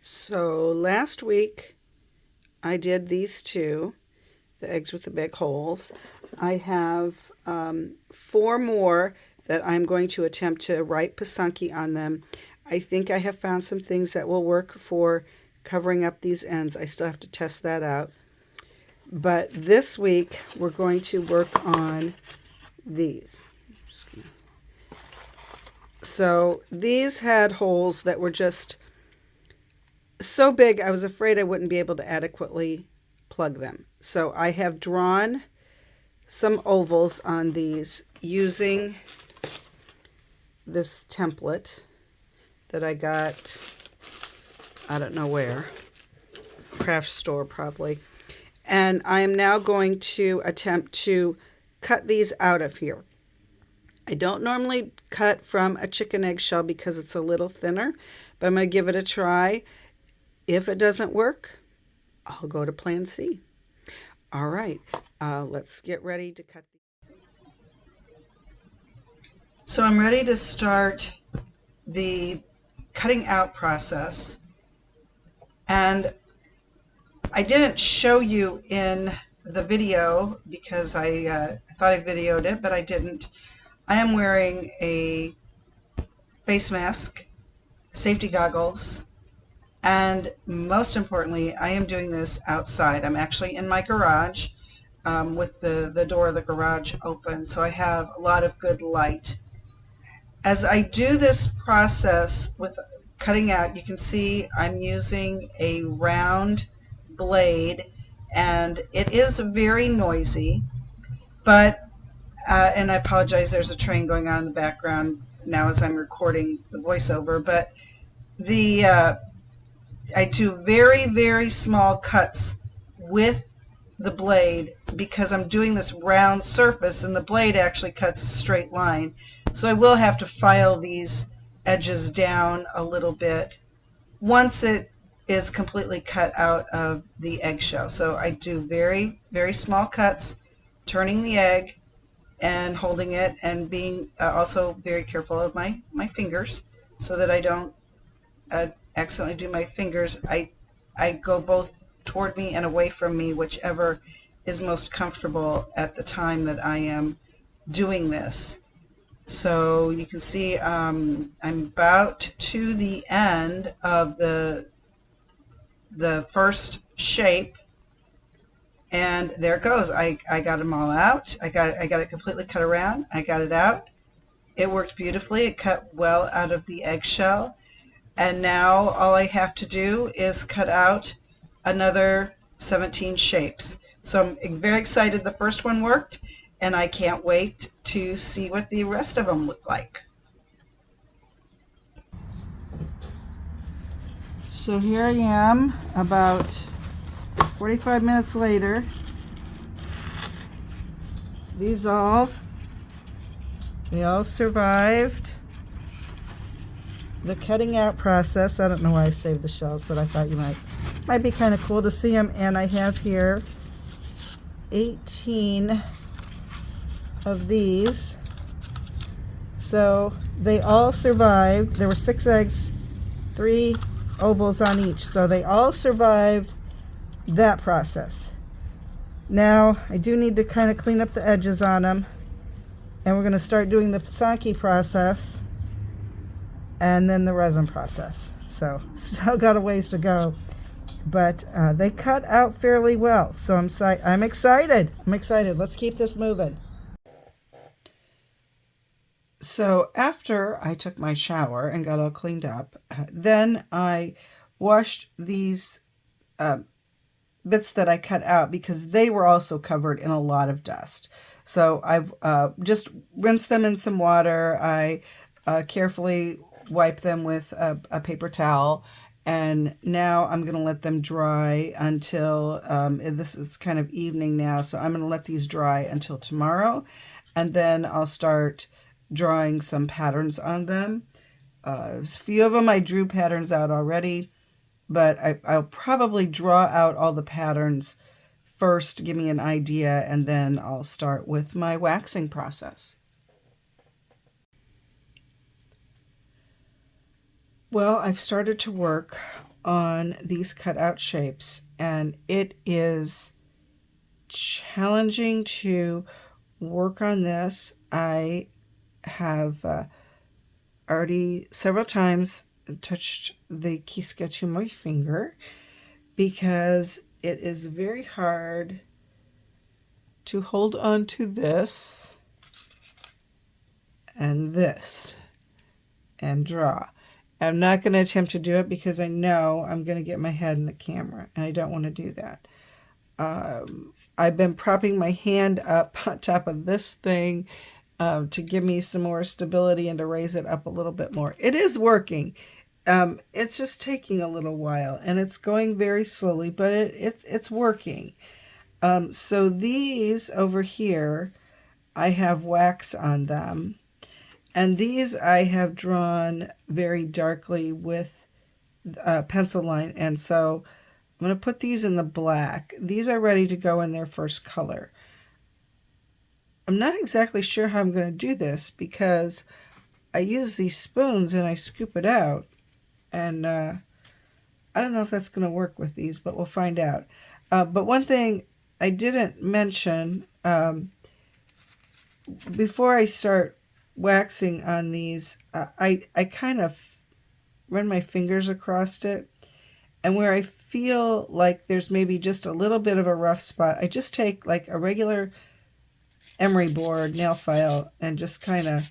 So last week I did these two, the eggs with the big holes. I have four more that I'm going to attempt to write Pysanky on them. I think I have found some things that will work for covering up these ends. I still have to test that out. But this week we're going to work on these. So these had holes that were just so big I was afraid I wouldn't be able to adequately plug them. So I have drawn some ovals on these using this template that I got, I don't know where, craft store probably. And I am now going to attempt to cut these out of here. I don't normally cut from a chicken eggshell because it's a little thinner, but I'm going to give it a try. If it doesn't work, I'll go to plan C. All right, let's get ready to cut. So I'm ready to start the cutting out process. And I didn't show you in the video because I thought I videoed it, but I didn't. I am wearing a face mask, safety goggles, and most importantly, I am doing this outside. I'm actually in my garage with the door of the garage open, so I have a lot of good light. As I do this process with cutting out, you can see I'm using a round blade, and it is very noisy, but, and I apologize, there's a train going on in the background now as I'm recording the voiceover, but I do very, very small cuts with the blade because I'm doing this round surface and the blade actually cuts a straight line. So I will have to file these edges down a little bit once it is completely cut out of the eggshell. So I do very, very small cuts, turning the egg and holding it and being also very careful of my fingers so that I don't accidentally do my fingers. I go both toward me and away from me, whichever is most comfortable at the time that I am doing this. So you can see I'm about to the end of the first shape, and there it goes. I got them all out. I got it completely cut around. I got it out. It worked beautifully. It cut well out of the eggshell. And now all I have to do is cut out another 17 shapes. So I'm very excited the first one worked, and I can't wait to see what the rest of them look like. So here I am about 45 minutes later. They all survived the cutting out process. I don't know why I saved the shells, but I thought you might be kind of cool to see them. And I have here 18 of these. So they all survived. There were 6 eggs, 3 ovals on each. So they all survived that process. Now I do need to kind of clean up the edges on them. And we're going to start doing the Pysanky process and then the resin process. So still got a ways to go, but they cut out fairly well. So I'm excited. I'm excited. Let's keep this moving. So after I took my shower and got all cleaned up, then I washed these bits that I cut out because they were also covered in a lot of dust. So I've just rinsed them in some water. I carefully wipe them with a paper towel, and now I'm going to let them dry until this is kind of evening now, so I'm going to let these dry until tomorrow, and then I'll start drawing some patterns on them. A few of them I drew patterns out already, but I'll probably draw out all the patterns first to give me an idea, and then I'll start with my waxing process. Well, I've started to work on these cutout shapes, and it is challenging to work on this. I have already several times touched the key sketch in my finger because it is very hard to hold on to this and this and draw. I'm not going to attempt to do it because I know I'm going to get my head in the camera, and I don't want to do that. I've been propping my hand up on top of this thing to give me some more stability and to raise it up a little bit more. It is working. It's just taking a little while, and it's going very slowly, but it's working. So these over here, I have wax on them. And these I have drawn very darkly with pencil line. And so I'm going to put these in the black. These are ready to go in their first color. I'm not exactly sure how I'm going to do this because I use these spoons and I scoop it out. And I don't know if that's going to work with these, but we'll find out. But one thing I didn't mention, before I start waxing on these, I kind of run my fingers across it, and where I feel like there's maybe just a little bit of a rough spot, I just take like a regular emery board nail file and just kind of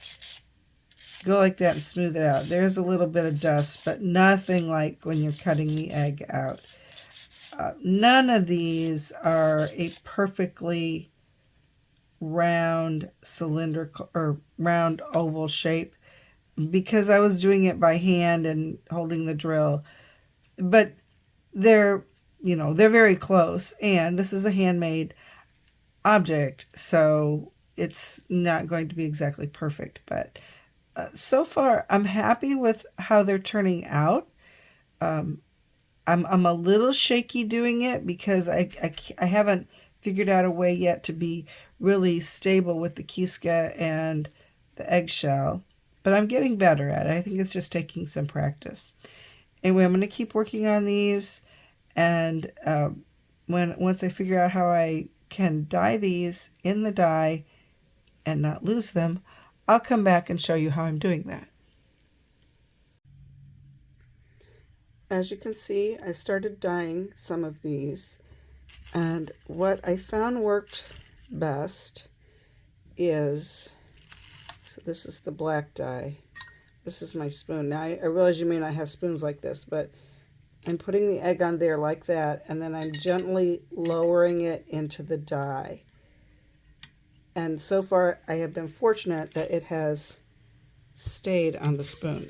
go like that and smooth it out. There's a little bit of dust, but nothing like when you're cutting the egg out. None of these are a perfectly round cylindrical or round oval shape because I was doing it by hand and holding the drill, but they're very close, and this is a handmade object, so it's not going to be exactly perfect, but so far I'm happy with how they're turning out. I'm a little shaky doing it because I haven't figured out a way yet to be really stable with the Kiska and the eggshell, but I'm getting better at it. I think it's just taking some practice. Anyway, I'm going to keep working on these, and once I figure out how I can dye these in the dye and not lose them, I'll come back and show you how I'm doing that. As you can see, I started dyeing some of these, and what I found worked best is, so this is the black dye. This is my spoon. Now I realize you may not have spoons like this, but I'm putting the egg on there like that, and then I'm gently lowering it into the dye. And so far I have been fortunate that it has stayed on the spoon.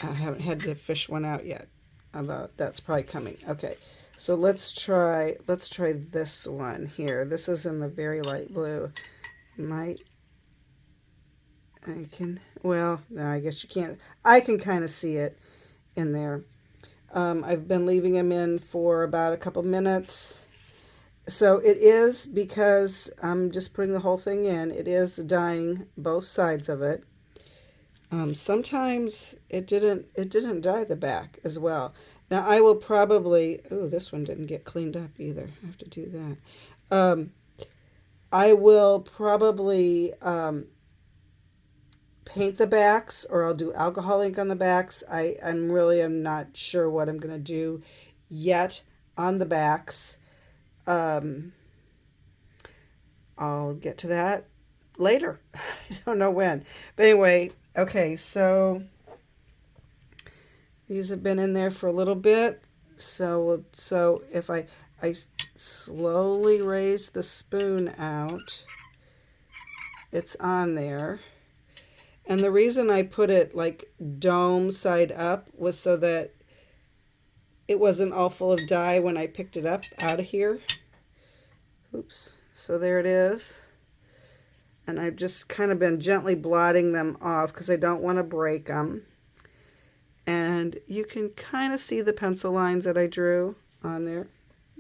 I haven't had to fish one out yet. That's probably coming. Okay, so let's try this one here. This is in the very light blue. No, I guess you can't. I can kind of see it in there. I've been leaving them in for about a couple minutes. So it is, because I'm just putting the whole thing in, it is dyeing both sides of it. Sometimes it didn't dye the back as well. Now I will probably, this one didn't get cleaned up either. I have to do that. I will probably paint the backs, or I'll do alcohol ink on the backs. I'm not sure what I'm going to do yet on the backs. I'll get to that later. I don't know when. But anyway, okay, so these have been in there for a little bit. So if I slowly raise the spoon out, it's on there. And the reason I put it like dome side up was so that it wasn't all full of dye when I picked it up out of here. Oops. So there it is. And I've just kind of been gently blotting them off because I don't want to break them. And you can kind of see the pencil lines that I drew on there.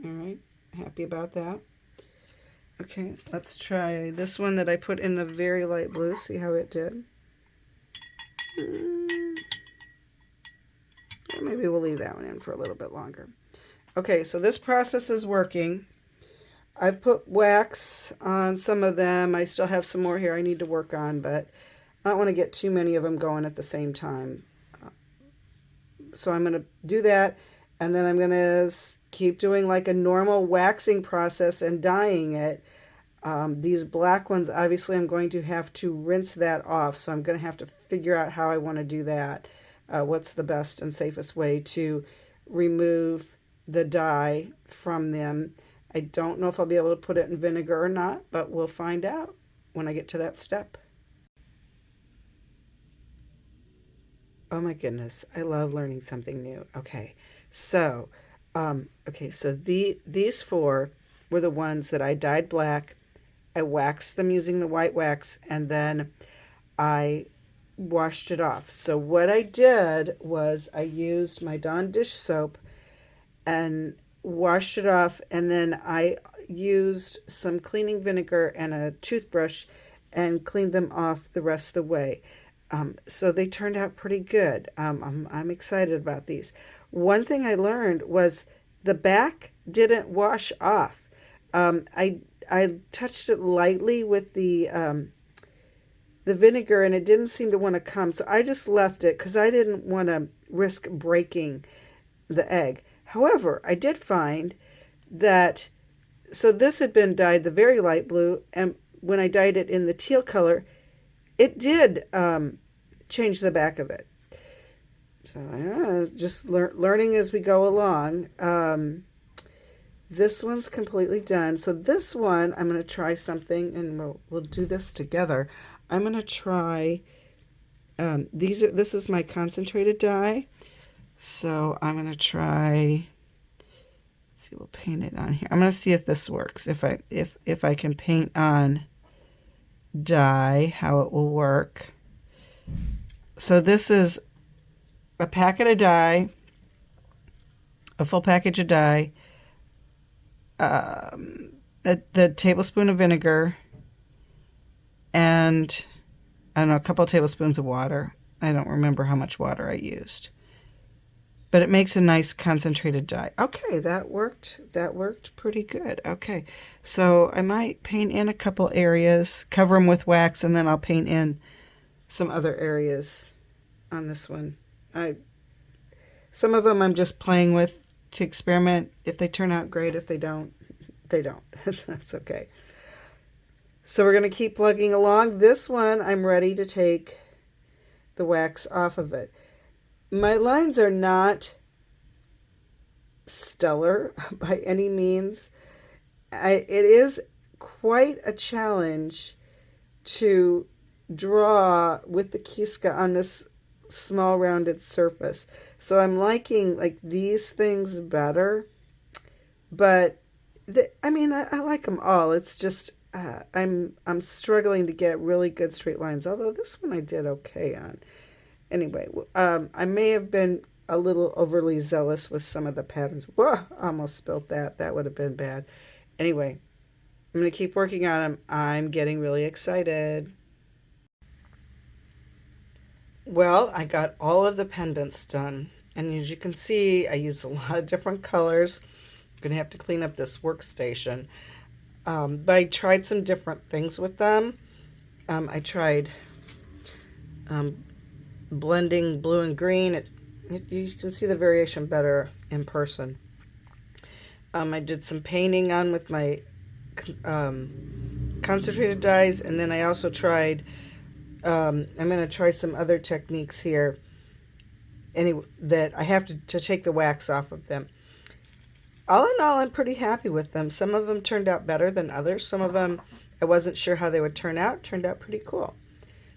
All right. Happy about that. Okay, let's try this one that I put in the very light blue. See how it did. maybe we'll leave that one in for a little bit longer. Okay, so this process is working. I've put wax on some of them. I still have some more here I need to work on, but I don't want to get too many of them going at the same time. So I'm going to do that, and then I'm going to keep doing like a normal waxing process and dyeing it. These black ones, obviously I'm going to have to rinse that off, so I'm going to have to figure out how I want to do that. What's the best and safest way to remove the dye from them. I don't know if I'll be able to put it in vinegar or not, but we'll find out when I get to that step. Oh my goodness, I love learning something new. Okay, so these four were the ones that I dyed black. I waxed them using the white wax, and then I washed it off. So what I did was I used my Dawn dish soap and washed it off, and then I used some cleaning vinegar and a toothbrush and cleaned them off the rest of the way. So they turned out pretty good. I'm excited about these. One thing I learned was the back didn't wash off. I touched it lightly with the vinegar, and it didn't seem to want to come. So I just left it because I didn't want to risk breaking the egg. However, I did find that, so this had been dyed the very light blue, and when I dyed it in the teal color, it did change the back of it. So just learning as we go along. This one's completely done. So this one, I'm going to try something, and we'll do this together. I'm going to try, this is my concentrated dye. So I'm going to try, let's see, we'll paint it on here. I'm going to see if this works. If I can paint on dye, how it will work. So this is a packet of dye, a full package of dye, the tablespoon of vinegar, and I don't know, a couple of tablespoons of water. I don't remember how much water I used. But it makes a nice concentrated dye. Okay, that worked. That worked pretty good. Okay, so I might paint in a couple areas, cover them with wax, and then I'll paint in some other areas on this one. Some of them I'm just playing with to experiment. If they turn out great, if they don't, they don't. That's okay. So we're going to keep plugging along. This one, I'm ready to take the wax off of it. My lines are not stellar by any means. It is quite a challenge to draw with the Kiska on this small rounded surface. So I'm liking like these things better, but I like them all. It's just I'm struggling to get really good straight lines, although this one I did okay on. Anyway, I may have been a little overly zealous with some of the patterns. Whoa, almost spilled that. That would have been bad. Anyway, I'm going to keep working on them. I'm getting really excited. Well, I got all of the pendants done. And as you can see, I used a lot of different colors. I'm going to have to clean up this workstation. But I tried some different things with them. I tried blending blue and green. You can see the variation better in person. I did some painting on with my concentrated dyes, and then I also tried, I'm going to try some other techniques here that I have to take the wax off of them. All in all, I'm pretty happy with them. Some of them turned out better than others. Some of them I wasn't sure how they would turn out. Turned out pretty cool.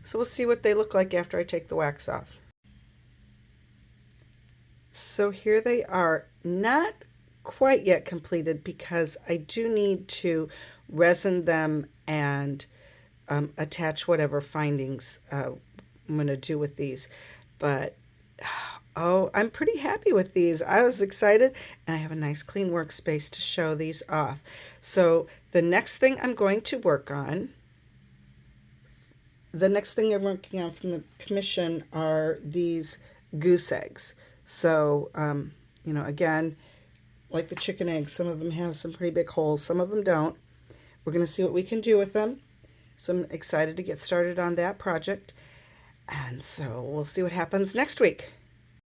So we'll see what they look like after I take the wax off. So here they are, not quite yet completed because I do need to resin them and attach whatever findings I'm going to do with these. But, oh, I'm pretty happy with these. I was excited, and I have a nice clean workspace to show these off. So the next thing I'm going to work on, the next thing I'm working on from the commission are these goose eggs. So, you know, again, like the chicken eggs, some of them have some pretty big holes, some of them don't. We're going to see what we can do with them. So I'm excited to get started on that project. And so we'll see what happens next week.